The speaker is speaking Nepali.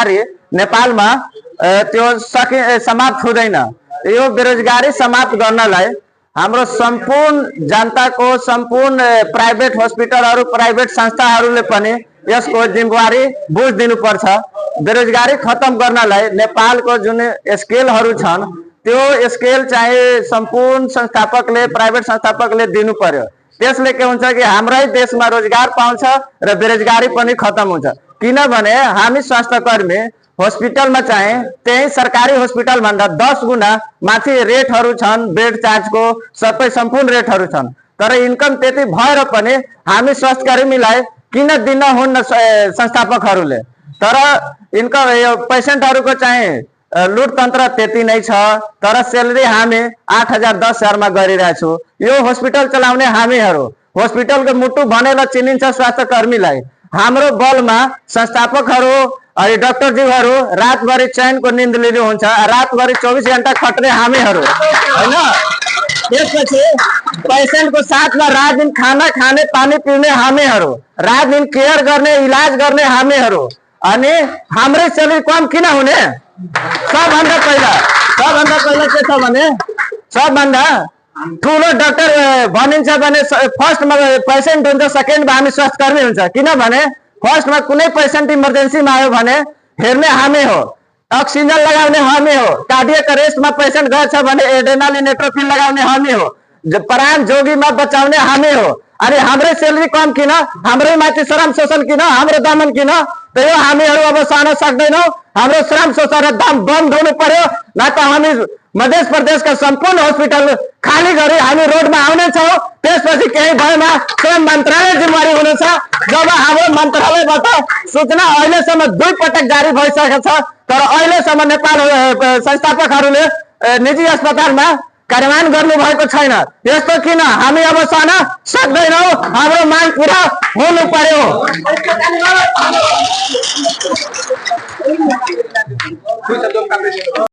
बेरोजगारी नेपाल में त्यो समाप्त हुँदैन। यो बेरोजगारी समाप्त गर्नलाई हाम्रो संपूर्ण जनता को संपूर्ण प्राइवेट हॉस्पिटल प्राइवेट संस्थाहरूले पनि यसको जिम्मेवारी बुझिदिनु पर्छ। बेरोजगारी खत्म गर्नलाई नेपालको जुन स्केलहरू छन् त्यो स्केल चाहिँ संपूर्ण संस्थापकले प्राइवेट संस्थापकले दिनु पर्यो। त्यसले के हुन्छ कि हाम्रै देशमा रोजगार पाउँछ र बेरोजगारी पनि खत्म हुन्छ। किनभने हामी स्वास्थ्यकर्मी हॉस्पिटल में चाहे त्यही सरकारी हॉस्पिटल भन्दा 10 गुना माथि रेटहरू छन्, बेड चार्जको सबै सम्पूर्ण रेटहरू छन्। तर इन्कम त्यति भएर पनि हामी स्वास्थ्यकर्मीलाई किन दिन हुन्न संस्थापकहरूले। तर इन्कम यो पेशेन्टहरूको चाहिँ लुटतन्त्र त्यति नै छ। तर सेलेरी हामी 8,000 10,000 मा गरिरहेछौँ। यो हॉस्पिटल चलाउने हामीहरू, हॉस्पिटलको मुटु भनेर चिनिन्छ स्वास्थ्यकर्मीलाई। हाम्रो बलमा संस्थापकहरू अनि डाक्टरज्यूहरू रातभरि चैनको निंद लिनुहुन्छ, रातभरि 24 घण्टा खट्ने हामीहरू हैन। त्यसपछि पेशेन्टको साथमा रात दिन खाना खाने पानी पिउने हामीहरू, रात दिन केयर गर्ने इलाज गर्ने हामीहरू। अनि हाम्रै सेलेरी कम किन हुने? सबभन्दा पहिला के छ भने सबभन्दा ठुलो डाक्टर भनिन्छ भने फर्स्टमा पेशेन्ट हुन्छ, सेकेन्डमा हामी स्वास्थ्यकर्मी हुन्छ। किनभने फर्स्टमा कुनै पेशेन्ट इमर्जेन्सीमा आयो भने हेर्ने हामी हो, अक्सिजन लगाउने हामी हो, कार्डियक अरेस्टमा पेशेन्ट गर्छ भने एड्रेनालिन एट्रोफिन लगाउने हामी हो, प्राण जोगीमा बचाउने हामी हो। अनि हाम्रै सेलेरी कम किन? हाम्रै माथि श्रम शोषण किन? हाम्रो दमन किन? त यो हामीहरू अब सहन सक्दैनौँ। हाम्रो श्रम शोषण दाम बन्द हुनु पर्यो, न त हामी मध्य प्रदेश का संपूर्ण हॉस्पिटल खाली गरी हामी रोडमा आउने छौँ। त्यसपछि केही भएमा श्रम मन्त्रालय जिम्मेवारी हुनेछ। जब हाम्रो मन्त्रालयबाट सूचना अहिलेसम्म 2 पटक जारी भइसकेको छ, तर अहिलेसम्म नेपाल संस्थापकहरूले निजी अस्पतालमा कार्यान्वयन गर्नु भएको छैन। यस्तो किन? हामी अब सहन सक्दैनौँ। हाम्रो माग पूरा हुनु पर्यो।